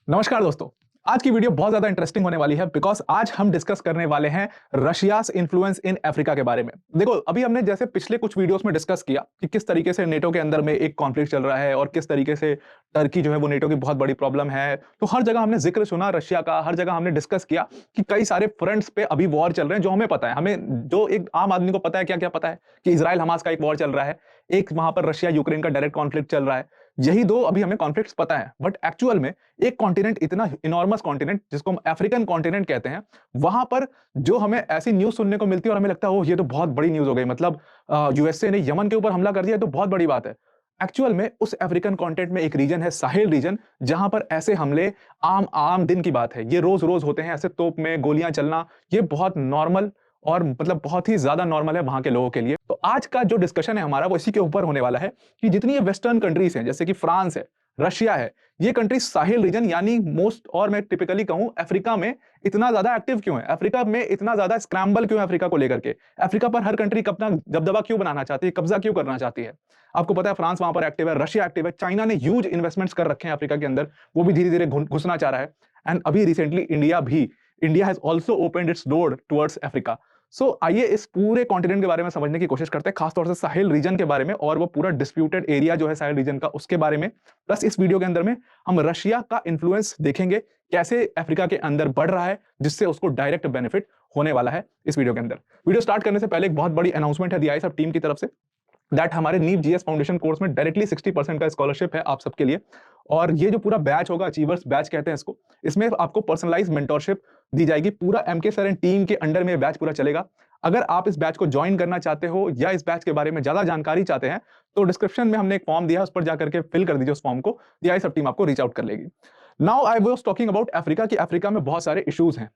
नमस्कार दोस्तों। आज की वीडियो बहुत ज्यादा इंटरेस्टिंग होने वाली है बिकॉज आज हम डिस्कस करने वाले हैं रशियास इन्फ्लुएंस इन अफ्रीका के बारे में। देखो, अभी हमने जैसे पिछले कुछ वीडियोस में डिस्कस किया कि किस तरीके से नेटो के अंदर में एक कॉन्फ्लिक्ट चल रहा है और किस तरीके से टर्की जो है वो नेटो की बहुत बड़ी प्रॉब्लम है। तो हर जगह हमने जिक्र सुना रशिया का, हर जगह हमने डिस्कस किया कि कई सारे फ्रंट्स पे अभी वॉर चल रहे हैं। जो हमें पता है, हमें जो एक आम आदमी को पता है, क्या क्या पता है कि इजराइल हमास का एक वॉर चल रहा है, एक वहां पर रशिया यूक्रेन का डायरेक्ट कॉन्फ्लिक्ट चल रहा है। यही दो अभी हमें कॉन्फ्लिक्ट्स पता है, बट एक्चुअल में एक कॉन्टिनेंट, इतना इनॉर्मस कॉन्टिनेंट जिसको हम अफ्रीकन कॉन्टिनेंट कहते हैं, वहां पर जो हमें ऐसी न्यूज सुनने को मिलती है और हमें लगता है ओह ये तो बहुत बड़ी न्यूज हो गई, मतलब यूएसए ने यमन के ऊपर हमला कर दिया तो बहुत बड़ी बात है। एक्चुअल में उस अफ्रीकन कॉन्टिनेंट में एक रीजन है, साहिल रीजन, जहां पर ऐसे हमले आम आम दिन की बात है। ये रोज रोज होते हैं, ऐसे तोप में गोलियां चलना, ये बहुत नॉर्मल और मतलब बहुत ही ज्यादा नॉर्मल है वहां के लोगों के लिए। तो आज का जो डिस्कशन है हमारा वो इसी के ऊपर होने वाला है कि जितनी ये वेस्टर्न कंट्रीज हैं, जैसे कि फ्रांस है, रशिया है, ये कंट्री साहिल रीजन यानी मोस्ट, और मैं टिपिकली कहूं अफ्रीका में इतना ज्यादा एक्टिव क्यों है, अफ्रीका में इतना ज्यादा स्क्रैम्बल क्यों है अफ्रीका को लेकर के, अफ्रीका पर हर कंट्री अपना दबदबा क्यों बनाना चाहती है, कब्जा क्यों करना चाहती है। आपको पता है फ्रांस वहां पर एक्टिव है, रशिया एक्टिव है, चाइना ने ह्यूज इन्वेस्टमेंट्स कर रखे हैं अफ्रीका के अंदर, वो भी धीरे धीरे घुसना चाह रहा है। एंड अभी recently India has also opened it's door towards Africa. आइए इस पूरे कॉन्टिनेंट के बारे में समझने की कोशिश करते हैं, खासतौर से साहिल रीजन के बारे में और वो पूरा डिस्प्यूटेड एरिया जो है साहिल रीजन का, उसके बारे में। प्लस इस वीडियो के अंदर में हम रशिया का इन्फ्लुएंस देखेंगे, कैसे अफ्रीका के अंदर बढ़ रहा है, जिससे उसको डायरेक्ट बेनिफिट होने वाला है इस वीडियो के अंदर। वीडियो स्टार्ट करने से पहले एक बहुत बड़ी अनाउंसमेंट है DI सब टीम की तरफ से, दैट हमारे नीव जीएस फाउंडेशन कोर्स में डायरेक्टली 60% का स्कॉलरशिप है आप सबके लिए। और ये जो पूरा बैच होगा, अचीवर्स बैच कहते हैं इसको, इसमें आपको पर्सनलाइज मेंटोरशिप दी जाएगी। पूरा MK सर एंड टीम के अंडर में बैच पूरा चलेगा। अगर आप इस बैच को ज्वाइन करना चाहते हो या इस बैच के बारे में ज्यादा जानकारी चाहते हैं, तो डिस्क्रिप्शन में हमने एक फॉर्म दिया है, उस पर जाकर के फिल कर दीजिए उस फॉर्म को, DI सब टीम आपको रीच आउट कर लेगी। Now I was talking about Africa, कि अफ्रीका में बहुत सारे इश्यूज हैं।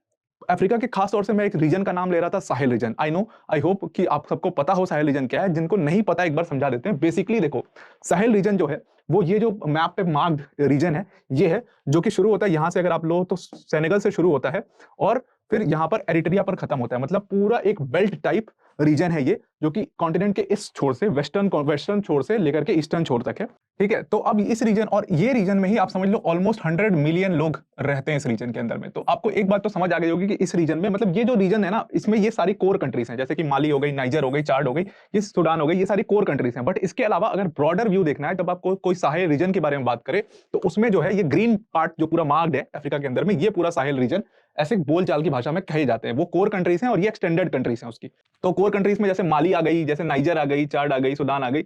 अफ्रीका के खास तौर से मैं एक रीजन का नाम ले रहा था, साहिल reason. I know, I hope कि आप सबको पता हो साहिल रीजन क्या है। जिनको नहीं पता एक बार समझा देते हैं। बेसिकली देखो, साहिल रीजन जो है वो ये जो मैप पे मार्क्ड रीजन है, ये है जो कि शुरू होता है यहां से, अगर आप लो तो सेनेगल से शुरू होता है और फिर यहां पर एरिट्रिया पर खत्म होता है। मतलब पूरा एक बेल्ट टाइप रीजन है ये, जो कि कॉन्टिनेंट के इस छोर से, वेस्टर्न छोर से लेकर के ईस्टर्न छोर तक है। ठीक है, तो अब इस रीजन, और ये रीजन में ही आप समझ लो ऑलमोस्ट 100 मिलियन लोग रहते हैं इस रीजन के अंदर में। तो आपको एक बात तो समझ आ गई होगी कि इस रीजन में, मतलब ये जो रीजन है ना, इसमें ये सारी कोर कंट्रीज हैं, जैसे कि माली हो गई, नाइजर हो गई, चाड हो गई, ये सूडान हो गई, ये सारी कोर कंट्रीज हैं। बट इसके अलावा अगर ब्रॉडर व्यू देखना है, जब आपको कोई साहिल रीजन के बारे में बात करे, तो उसमें जो है ये ग्रीन पार्ट जो पूरा मार्क्ड है अफ्रीका के अंदर में, ये पूरा साहिल रीजन ऐसे बोलचाल की भाषा में कहे जाते हैं। वो कोर कंट्रीज हैं और ये एक्सटेंडेड कंट्रीज हैं उसकी। तो कोर कंट्रीज में जैसे माली आ गई, जैसे नाइजर आ गई, चाड आ गई, सूडान आ गई।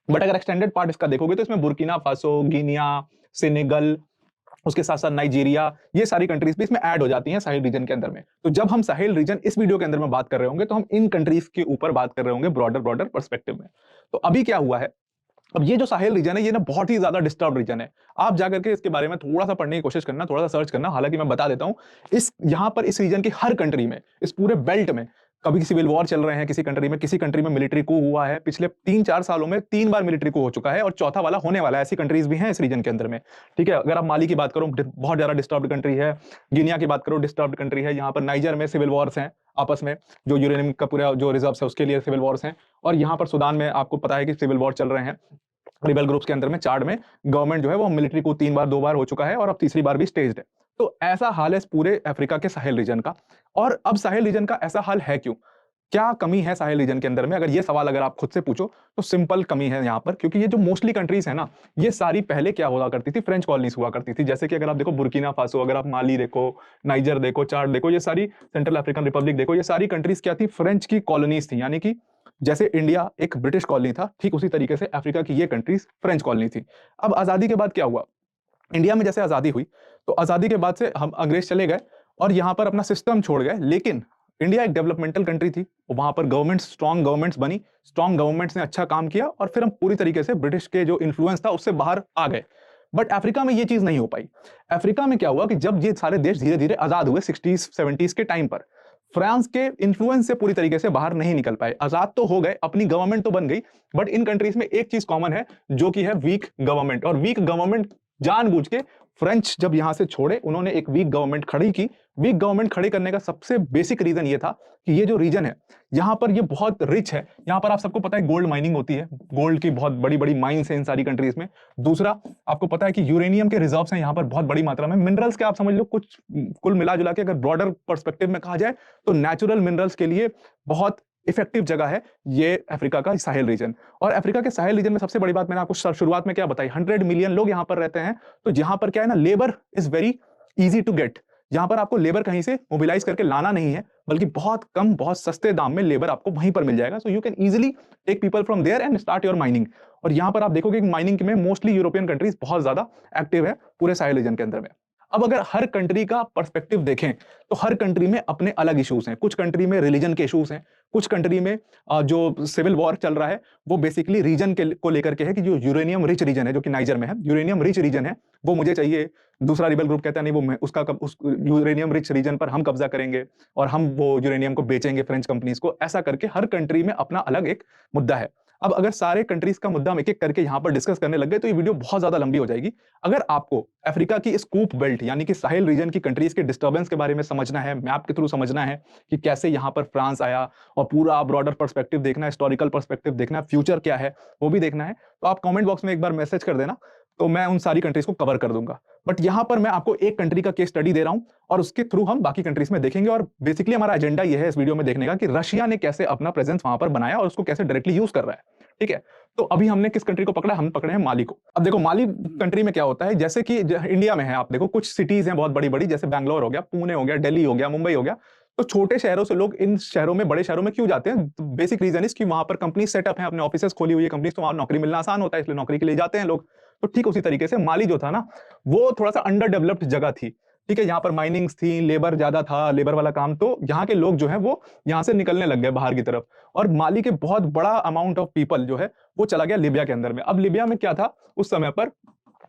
बट अगर एक्सटेंडेड पार्ट इसका देखोगे तो इसमें बुर्किना फासो, गिनिया, सेनेगल, उसके साथ साथ नाइजीरिया, ये सारी कंट्रीज भी इसमें ऐड हो जाती हैं साहिल रीजन के अंदर में। तो जब हम साहिल रीजन इस वीडियो के अंदर में बात कर रहे होंगे, तो हम इन कंट्रीज के ऊपर बात कर रहे होंगे ब्रॉडर पर्सपेक्टिव में। तो अभी क्या हुआ है, अब ये जो साहिल रीजन है, ये ना बहुत ही ज्यादा डिस्टर्ब रीजन है। आप जाकर के इसके बारे में थोड़ा सा पढ़ने की कोशिश करना, थोड़ा सा सर्च करना। हालांकि मैं बता देता हूं, इस यहां पर इस रीजन की हर कंट्री में, इस पूरे बेल्ट में कभी सिविल वॉर चल रहे हैं किसी कंट्री में मिलिट्री कू हुआ है। पिछले 3-4 सालों में 3 बार मिलिट्री कू हो चुका है और चौथा वाला होने वाला है। ऐसी कंट्रीज भी हैं इस रीजन के अंदर में। ठीक है, अगर आप माली की बात करो, बहुत ज्यादा डिस्टर्ब्ड कंट्री है। गिनिया की बात करो, डिस्टर्ब्ड कंट्री है। यहाँ पर नाइजर में सिविल वॉर्स हैं आपस में, जो यूरेनियम का पूरा जो रिजर्व है उसके लिए सिविल वॉर्स हैं। और यहाँ पर सूडान में आपको पता है कि सिविल वॉर चल रहे हैं रिबेल ग्रुप्स के अंदर में। चार्ड में गवर्नमेंट जो है वो मिलिट्री को 2 बार हो चुका है और अब तीसरी बार भी स्टेज्ड है। तो ऐसा हाल है इस पूरे अफ्रीका के साहिल रीजन का। और अब साहिल रीजन का ऐसा हाल है क्यों, क्या कमी है साहिल रीजन के अंदर में, अगर ये सवाल अगर आप खुद से पूछो तो सिंपल कमी है यहाँ पर। क्योंकि ये जो मोस्टली कंट्रीज है ना, ये सारी पहले क्या हुआ करती थी, फ्रेंच कॉलोनीज हुआ करती थी। जैसे कि अगर आप देखो बुर्किना फासो, अगर आप माली देखो, नाइजर देखो, चाड देखो, ये सारी सेंट्रल अफ्रीकन रिपब्लिक देखो, ये सारी कंट्रीज क्या थी, फ्रेंच की कॉलोनीज थी। यानी कि जैसे इंडिया एक ब्रिटिश कॉलोनी था, ठीक उसी तरीके से अफ्रीका की ये कंट्रीज फ्रेंच कॉलोनी थी। अब आजादी के बाद क्या हुआ, इंडिया में जैसे आजादी हुई, तो आजादी के बाद से हम अंग्रेज चले गए और यहां पर अपना सिस्टम छोड़ गए। लेकिन इंडिया एक डेवलपमेंटल कंट्री थी, वहां पर गवर्नमेंट्स, स्ट्रॉन्ग गवर्नमेंट्स बनी, स्ट्रॉन्ग गवर्नमेंट्स ने अच्छा काम किया और फिर हम पूरी तरीके से ब्रिटिश के जो इन्फ्लुएंस था उससे बाहर आ गए। बट अफ्रीका में ये चीज नहीं हो पाई। अफ्रीका में क्या हुआ कि जब ये सारे देश धीरे धीरे आजाद हुए 60s 70s के टाइम पर, फ्रांस के इन्फ्लुएंस से पूरी तरीके से बाहर नहीं निकल पाए। आजाद तो हो गए, अपनी गवर्नमेंट तो बन गई, बट इन कंट्रीज में एक चीज कॉमन है जो कि है वीक गवर्नमेंट। और वीक गवर्नमेंट जानबूझ के फ्रेंच जब यहाँ से छोड़े, उन्होंने एक वीक गवर्नमेंट खड़ी की। वीक गवर्नमेंट खड़ी करने का सबसे बेसिक रीजन ये था कि ये जो रीजन है यहाँ पर ये बहुत रिच है। यहाँ पर आप सबको पता है गोल्ड माइनिंग होती है, गोल्ड की बहुत बड़ी बड़ी माइंस है इन सारी कंट्रीज में। दूसरा आपको पता है कि यूरेनियम के रिजर्व्स हैं यहाँ पर बहुत बड़ी मात्रा में। मिनरल्स के आप समझ लो कुछ कुल मिला जुला के अगर ब्रॉडर पर्सपेक्टिव में कहा जाए तो नेचुरल मिनरल्स के लिए बहुत इफेक्टिव जगह है ये अफ्रीका का साहेल रीजन। और अफ्रीका के साहेल रीजन में सबसे बड़ी बात मैंने आपको शुरुआत में क्या बताई, 100 मिलियन लोग यहाँ पर रहते हैं। तो यहाँ पर क्या है ना, labour is very easy to get. यहाँ पर आपको लेबर कहीं से मोबिलाइज करके लाना नहीं है, बल्कि बहुत कम बहुत सस्ते दाम में लेबर आपको वहीं पर मिल जाएगा। So you can easily take people from there and start your mining. और यहाँ पर आप देखोगे कि माइनिंग में मोस्टली यूरोपियन कंट्रीज बहुत ज्यादा एक्टिव है पूरे साहेल रीजन के अंदर में। अब अगर हर कंट्री का पर्सपेक्टिव देखें तो हर कंट्री में अपने अलग इश्यूज हैं। कुछ कंट्री में रिलीजन के इश्यूज हैं, कुछ कंट्री में जो सिविल वॉर चल रहा है वो बेसिकली रीजन को लेकर के है कि जो यूरेनियम रिच रीजन है, जो कि नाइजर में है, यूरेनियम रिच रीजन है, वो मुझे चाहिए। दूसरा रिबेल ग्रुप कहता है नहीं, वो उस यूरेनियम रिच रीजन पर हम कब्जा करेंगे और हम वो यूरेनियम को बेचेंगे फ्रेंच कंपनीज को। ऐसा करके हर कंट्री में अपना अलग एक मुद्दा है। अब अगर सारे कंट्रीज का मुद्दा हम एक एक करके यहां पर डिस्कस करने लग गए तो ये वीडियो बहुत ज्यादा लंबी हो जाएगी। अगर आपको अफ्रीका की स्कूप बेल्ट यानी कि साहेल रीजन की कंट्रीज के डिस्टर्बेंस के बारे में समझना है, मैप के थ्रू समझना है कि कैसे यहां पर फ्रांस आया और पूरा ब्रॉडर पर्सपेक्टिव देखना है, हिस्टोरिकल पर्सपेक्टिव देखना है, फ्यूचर क्या है वो भी देखना है, तो आप कमेंट बॉक्स में एक बार मैसेज कर देना, तो मैं उन सारी कंट्रीज को कवर कर दूंगा। बट यहां पर मैं आपको एक कंट्री का केस स्टडी दे रहा हूं और उसके थ्रू हम बाकी कंट्रीज में देखेंगे। और बेसिकली हमारा एजेंडा यह है इस वीडियो में देखने का कि रशिया ने कैसे अपना प्रेजेंस वहां पर बनाया और उसको कैसे डायरेक्टली यूज कर रहा है। ठीक है, तो अभी हमने किस कंट्री को पकड़ा, हम पकड़े हैं माली को। अब देखो माली कंट्री में क्या होता है, जैसे कि इंडिया में है, आप देखो कुछ सिटीज हैं बहुत बड़ी बड़ी, जैसे बैंगलोर हो गया, पुणे हो गया, दिल्ली हो गया, मुंबई हो गया। तो छोटे शहरों से लोग इन शहरों में, बड़े शहरों में क्यों जाते हैं? बेसिक रीजन इज कि वहां पर कंपनी सेटअप है, अपने ऑफिसेस खोली हुई है कंपनी, तो वहां नौकरी मिलना आसान होता है, इसलिए नौकरी के लिए जाते हैं लोग। तो ठीक उसी तरीके से माली जो था ना, वो थोड़ा सा अंडर डेवलप्ड जगह थी। ठीक है, यहाँ पर माइनिंग्स थी, लेबर ज्यादा था, लेबर वाला काम, तो यहाँ के लोग जो है वो यहाँ से निकलने लग गए बाहर की तरफ। और माली के बहुत बड़ा अमाउंट ऑफ पीपल जो है वो चला गया लिबिया के अंदर में। अब लिबिया में क्या था उस समय पर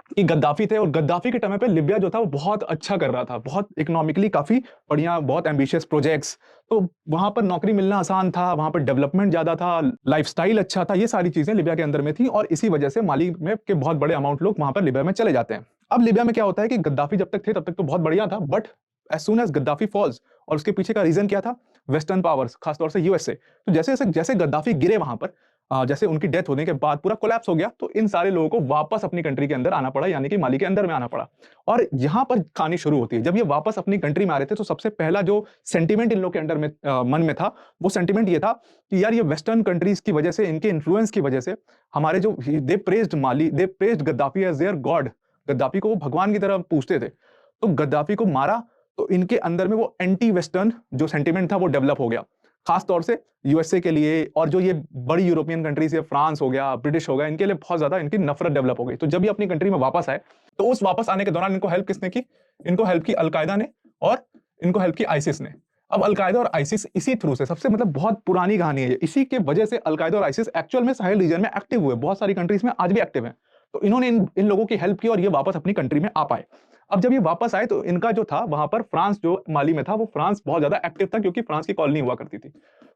कि गद्दाफी थे, और गद्दाफी के टाइम पे लिबिया जो था वो बहुत अच्छा कर रहा था, बहुत इकोनॉमिकली काफी बढ़िया, बहुत एम्बिशियस प्रोजेक्ट्स। तो वहां पर नौकरी मिलना आसान था, वहां पर डेवलपमेंट ज्यादा था, लाइफस्टाइल अच्छा था, ये सारी चीजें लिबिया के अंदर में थी। और इसी वजह से माली में के बहुत बड़े अमाउंट लोग वहां पर लिबिया में चले जाते हैं। अब लिबिया में क्या होता है कि गद्दाफी जब तक थे तब तक तो बहुत बढ़िया था, but as soon as Gaddafi falls, और उसके पीछे का रीजन क्या था, वेस्टर्न पावर्स, खासतौर से यूएसए। तो जैसे जैसे गद्दाफी गिरे वहां पर, जैसे उनकी डेथ होने के बाद पूरा कोलैप्स हो गया, तो इन सारे लोगों को वापस अपनी कंट्री के अंदर आना पड़ा, यानी कि माली के अंदर में आना पड़ा। और यहां पर कहानी शुरू होती है। जब ये वापस अपनी कंट्री में आ रहे थे तो सबसे पहला जो सेंटिमेंट इन लोग के अंदर में मन में था, वो सेंटिमेंट ये था कि यार ये वेस्टर्न कंट्रीज की वजह से, इनके इन्फ्लुएंस की वजह से हमारे जो they praised Mali, they praised Gaddafi as their god, Gaddafi को वो भगवान की तरह पूछते थे। तो गद्दाफी को मारा तो इनके अंदर में वो एंटी वेस्टर्न जो सेंटिमेंट था वो डेवलप हो गया, खास तौर से यूएसए के लिए। और जो ये बड़ी यूरोपियन कंट्रीज है, फ्रांस हो गया, ब्रिटिश हो गया, इनके लिए बहुत ज्यादा इनकी नफरत डेवलप हो गई। तो जब ये अपनी कंट्री में वापस आए तो उस वापस आने के दौरान इनको हेल्प किसने की? इनको हेल्प की अलकायदा ने, और इनको हेल्प की आईसिस ने। अब अलकायदा और आईसिस इसी थ्रू से, सबसे मतलब बहुत पुरानी कहानी है, इसी के वजह से अलकायदा और आईसिस एक्चुअल में साहेल रीजन में एक्टिव हुए, बहुत सारी कंट्रीज में आज भी एक्टिव है। तो इन्होंने इन लोगों की हेल्प की और ये वापस अपनी कंट्री में आ पाए। अब जब ये वापस आए तो इनका जो था वहां पर, फ्रांस जो माली में था, वो फ्रांस बहुत ज्यादा एक्टिव था क्योंकि फ्रांस की कॉलोनी हुआ करती थी।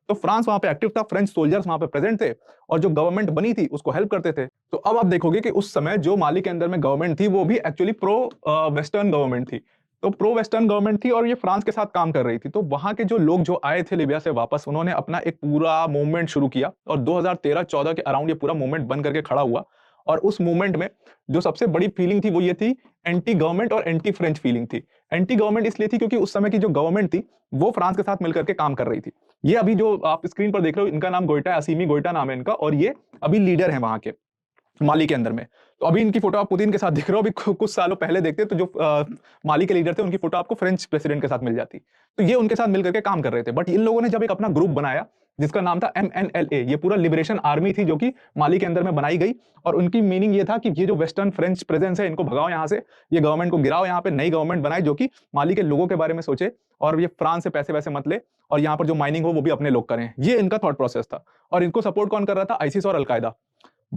तो फ्रांस वहां पे एक्टिव था, फ्रेंच सोल्जर्स वहां पे प्रेजेंट थे, और जो गवर्नमेंट बनी थी उसको हेल्प करते थे। तो अब आप देखोगे कि उस समय जो माली के अंदर में गवर्नमेंट थी वो भी एक्चुअली प्रो वेस्टर्न गवर्नमेंट थी। तो प्रो वेस्टर्न गवर्नमेंट थी और ये फ्रांस के साथ काम कर रही थी। तो वहां के जो लोग जो आए थे लिबिया से वापस, उन्होंने अपना एक पूरा मूवमेंट शुरू किया, और 2013-14 के अराउंड ये पूरा मूवमेंट बन करके खड़ा हुआ। और उस मूवमेंट में जो सबसे बड़ी फीलिंग थी वो ये थी, एंटी गवर्नमेंट और एंटी फ्रेंच फीलिंग थी। एंटी गवर्नमेंट इसलिए थी क्योंकि उस समय की जो गवर्नमेंट थी वो फ्रांस के साथ मिलकर के काम कर रही थी। ये अभी जो आप स्क्रीन पर देख रहे हो, इनका नाम गोइटा, असीमी गोइटा नाम है इनका, और ये अभी लीडर है वहां के माली के अंदर में। तो अभी इनकी फोटो आप पुतिन के साथ दिख रहे हो। अभी कुछ सालों पहले देखते तो जो माली के लीडर थे उनकी फोटो आपको फ्रेंच प्रेसिडेंट के साथ मिल जाती। तो ये उनके साथ मिलकर के काम कर रहे थे। बट इन लोगों ने जब एक अपना ग्रुप बनाया जिसका नाम था MNLA, ये पूरा लिबरेशन आर्मी थी जो कि माली के अंदर में बनाई गई, और उनकी मीनिंग ये था कि ये जो वेस्टर्न फ्रेंच प्रेजेंस है इनको भगाओ यहाँ से, ये गवर्नमेंट को गिराओ, यहाँ पे नई गवर्नमेंट बनाए जो कि माली के लोगों के बारे में सोचे, और ये फ्रांस से पैसे वैसे मत ले, और यहाँ पर जो माइनिंग हो वो भी अपने लोग करें। ये इनका थॉट प्रोसेस था। और इनको सपोर्ट कौन कर रहा था? आईसिस और अलकायदा।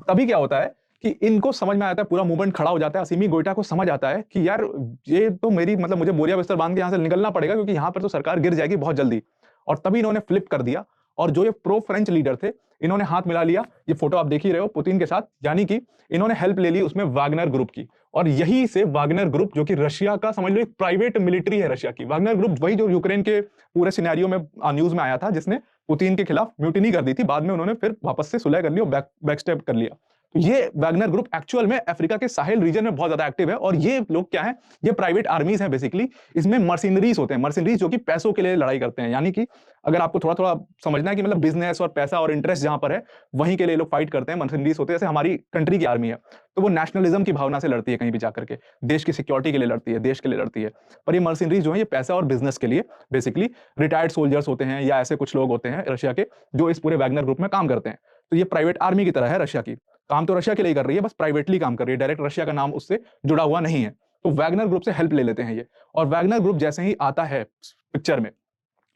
तभी क्या होता है कि इनको समझ में आता है, पूरा मूवमेंट खड़ा हो जाता है। असीमी गोइटा को समझ आता है कि यार ये तो मेरी, मतलब मुझे बोरिया बिस्तर बांध के यहाँ से निकलना पड़ेगा, क्योंकि यहाँ पर तो सरकार गिर जाएगी बहुत जल्दी। और तभी इन्होंने फ्लिप कर दिया और जो ये प्रो फ्रेंच लीडर थे इन्होंने हाथ मिला लिया, ये फोटो आप देख ही रहे हो, पुतिन के साथ, यानी कि इन्होंने हेल्प ले ली उसमें वागनर ग्रुप की। और यही से वागनर ग्रुप, जो कि रशिया का समझ लो एक प्राइवेट मिलिट्री है रशिया की, वागनर ग्रुप वही जो यूक्रेन के पूरे सिनेरियो में न्यूज में आया था, जिसने पुतिन के खिलाफ म्यूटिनी कर दी थी, बाद में उन्होंने फिर वापस से सुलह कर ली और बैकस्टेप कर लिया। तो ये वागनर ग्रुप एक्चुअल में अफ्रीका के साहिल रीजन में बहुत ज्यादा एक्टिव है। और ये लोग क्या है, ये प्राइवेट आर्मीज हैं बेसिकली। इसमें मर्सिनरीज होते हैं, मर्सिनरीज जो कि पैसों के लिए लड़ाई करते हैं, यानी कि अगर आपको थोड़ा थोड़ा समझना है कि मतलब बिजनेस और पैसा और इंटरेस्ट जहां पर है वहीं के लिए लोग फाइट करते हैं, मर्सिनरीज होते हैं। जैसे हमारी कंट्री की आर्मी है तो वो नेशनलिज्म की भावना से लड़ती है, कहीं भी जाकर के देश की सिक्योरिटी के लिए लड़ती है, देश के लिए लड़ती है। पर ये मर्सिनरीज जो है ये पैसा और बिजनेस के लिए बेसिकली रिटायर्ड सोल्जर्स होते हैं, या ऐसे कुछ लोग होते हैं रशिया के जो इस पूरे वैगनर ग्रुप में काम करते हैं। तो ये प्राइवेट आर्मी की तरह है रशिया की, काम तो रशिया के लिए कर रही है, बस प्राइवेटली काम कर रही है, डायरेक्ट रशिया का नाम उससे जुड़ा हुआ नहीं है। तो वैगनर ग्रुप से हेल्प ले लेते हैं ये। और वैगनर ग्रुप जैसे ही आता है पिक्चर में,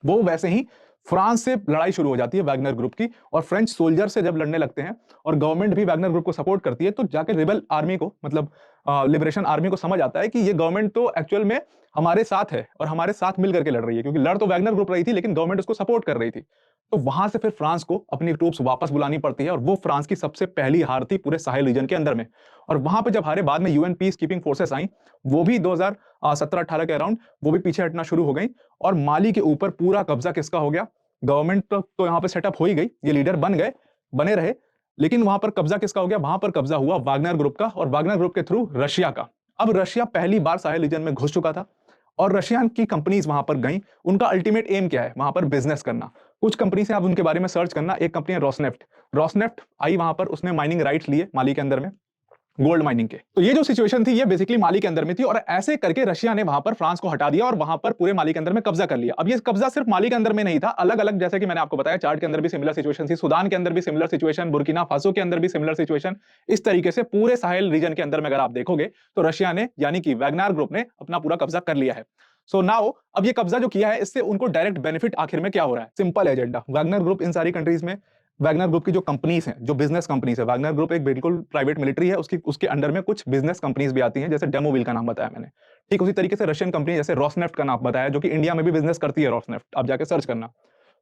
वो वैसे ही फ्रांस से लड़ाई शुरू हो जाती है वैगनर ग्रुप की। और फ्रेंच सोल्जर से जब लड़ने लगते हैं और गवर्नमेंट भी वैगनर ग्रुप को सपोर्ट करती है, तो जाके रिबेल आर्मी को, मतलब लिबरेशन आर्मी को समझ आता है कि ये गवर्नमेंट तो एक्चुअल में हमारे साथ है और हमारे साथ मिल करके लड़ रही है, क्योंकि लड़ तो वैगनर ग्रुप रही थी लेकिन गवर्नमेंट उसको सपोर्ट कर रही थी। तो वहां से फिर फ्रांस को अपनी ट्रूप्स वापस बुलानी पड़ती है, और वो फ्रांस की सबसे पहली हार थी पूरे साहेल रीजन के अंदर में। और वहां पे जब हारे, बाद में यूएन पीस कीपिंग फोर्सेस आई, वो भी 2017-18 के अराउंड वो भी पीछे हटना शुरू हो गई। और माली के ऊपर पूरा कब्जा किसका हो गया? गवर्नमेंट तो यहाँ पे सेटअप हो ही गई, ये लीडर बन गए, बने रहे, लेकिन वहां पर कब्जा किसका हो गया? वहां पर कब्जा हुआ वागनर ग्रुप का, और वागनर ग्रुप के थ्रू रशिया का। अब रशिया पहली बार साहेल रीजन में घुस चुका था और रशियन की कंपनीज वहां पर गई। उनका अल्टीमेट एम क्या है? वहां पर बिजनेस करना। कुछ कंपनी से आप उनके बारे में सर्च करना, एक कंपनी है रोसनेफ्ट। रोसनेफ्ट आई वहां पर, उसने माइनिंग राइट्स लिए माली के अंदर में, गोल्ड माइनिंग के। तो ये जो सिचुएशन थी ये बेसिकली माली के अंदर में थी, और ऐसे करके रशिया ने वहां पर फ्रांस को हटा दिया और वहां पर पूरे माली के अंदर में कब्जा कर लिया। अब ये कब्जा सिर्फ माली के अंदर में नहीं था, अलग अलग, जैसे कि मैंने आपको बताया, चार्ट के अंदर भी सिमिलर सिचुएशन थी, सूडान के अंदर भी सिमिलर सिचुएशन, बुर्किना फासो के अंदर भी सिमिलर सिचुएशन। इस तरीके से पूरे साहेल रीजन के अंदर में अगर आप देखोगे तो रशिया ने, यानी कि वैगनर ग्रुप ने अपना पूरा कब्जा कर लिया है। सो नाउ अब ये कब्जा जो किया है, इससे उनको डायरेक्ट बेनिफिट आखिर में क्या हो रहा है? Simple agenda. Wagner group in सारी कंट्रीज में, वैगनर ग्रुप की जो कंपनीज हैं, जो बिजनेस कंपनीज है, वैगनर ग्रुप एक बिल्कुल प्राइवेट मिलिट्री है, उसके अंडर में कुछ बिजनेस कंपनीज भी आती हैं, जैसे डेमोविल का नाम बताया मैंने। ठीक उसी तरीके से रशियन कंपनी जैसे रोसनेफ्ट का नाम बताया, जो कि इंडिया में भी बिजनेस करती है, रोसनेफ्ट, आप जाके सर्च करना।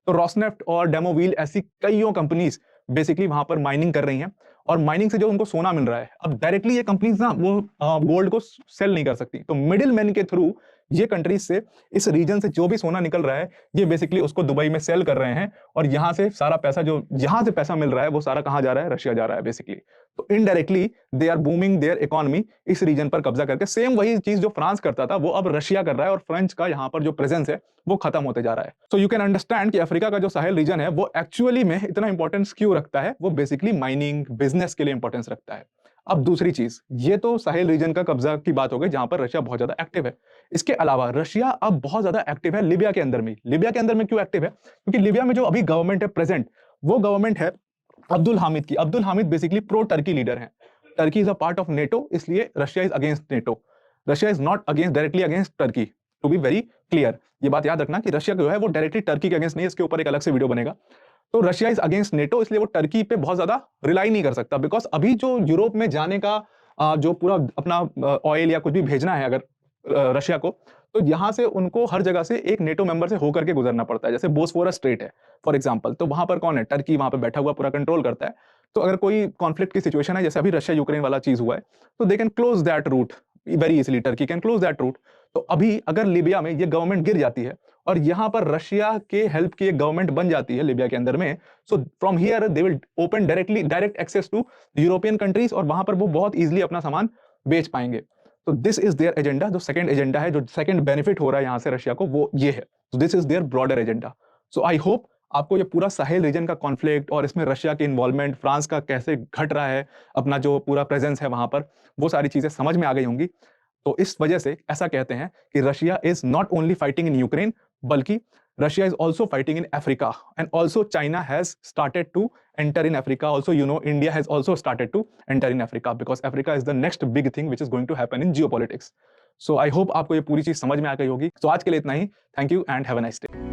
तो रोसनेफ्ट और डेमोविल ऐसी कईयों कंपनीज बेसिकली वहां पर माइनिंग कर रही हैं, और माइनिंग से जो उनको सोना मिल रहा है, अब डायरेक्टली ये कंपनीज ना वो गोल्ड को सेल नहीं कर सकती, तो मिडिल मैन के थ्रू ये कंट्रीज से, इस रीजन से जो भी सोना निकल रहा है, ये बेसिकली उसको दुबई में सेल कर रहे हैं, और यहां से सारा पैसा, जो यहां से पैसा मिल रहा है, वो सारा कहां जा रहा है? रशिया जा रहा है बेसिकली। तो indirectly they are booming their economy इस रीजन पर कब्जा करके। सेम वही चीज जो फ्रांस करता था वो अब रशिया कर रहा है, और फ्रेंच का यहाँ पर जो प्रेजेंस है वो खत्म होते जा रहा है। सो यू कैन अंडरस्टैंड कि अफ्रीका का जो साहेल रीजन है वो एक्चुअली में इतना इंपॉर्टेंस क्यों रखता है। वो बेसिकली माइनिंग बिजनेस के लिए इंपॉर्टेंस रखता है। अब दूसरी चीज, ये तो साहेल रीजन का कब्जा की बात हो गई जहां पर रशिया बहुत ज्यादा एक्टिव है। इसके अलावा रशिया अब बहुत ज्यादा एक्टिव है लीबिया के अंदर में। लीबिया के अंदर में क्यों एक्टिव है? क्योंकि लीबिया में जो अभी गवर्नमेंट है प्रेजेंट, वो गवर्नमेंट है अब्दुल हामिद की। Abdul Hamid basically pro Turkey leader है। Turkey is a part of NATO, इसलिए Russia is against NATO. Russia is not against, directly against Turkey, to be very clear. ये बात याद रखना कि रशिया जो है वो डायरेक्टली टर्की के अगेंस्ट नहीं है, इसके ऊपर एक अलग से वीडियो बनेगा। तो रशिया इज अगेंस्ट नेटो, इसलिए वो टर्की पे बहुत ज्यादा रिलाई नहीं कर सकता, बिकॉज अभी जो यूरोप में जाने का जो पूरा अपना ऑयल या कुछ भी भेजना है अगर रशिया को, तो यहां से उनको हर जगह से एक नेटो मेंबर से होकर के गुजरना पड़ता है। जैसे बोस्फोरस स्ट्रेट है फॉर एग्जांपल, तो वहां पर कौन है? टर्की वहां पर बैठा हुआ पूरा कंट्रोल करता है। तो अगर कोई कॉन्फ्लिक्ट की सिचुएशन है, जैसे अभी रशिया यूक्रेन वाला चीज हुआ है, तो they can close that route very easily, Turkey can close that route. तो अभी अगर लीबिया में ये गवर्नमेंट गिर जाती है और यहां पर रशिया के हेल्प की एक गवर्नमेंट बन जाती है लीबिया के अंदर में, so from here they will open direct access to European countries, और वहां पर वो बहुत इजीली अपना सामान बेच पाएंगे। तो दिस इज देयर एजेंडा। जो सेकंड एजेंडा है, जो सेकंड बेनिफिट हो रहा है यहां से रशिया को, वो ये है। तो this is their broader agenda. So I hope आपको ये पूरा साहेल रीजन का कॉन्फ्लिक्ट और इसमें रशिया की इन्वॉल्वमेंट, फ्रांस का कैसे घट रहा है अपना जो पूरा प्रेजेंस है वहां पर, वो सारी चीजें समझ में आ गई होंगी। तो इस वजह से ऐसा कहते हैं कि Russia is not only fighting in Ukraine, बल्कि Russia is also fighting in Africa, and also China has started to enter in Africa. Also, you know, India has also started to enter in Africa, because Africa is the next big thing which is going to happen in geopolitics. So I hope आपको ये पूरी चीज समझ में आ गई होगी। तो आज के लिए इतना ही। Thank you and have a nice day.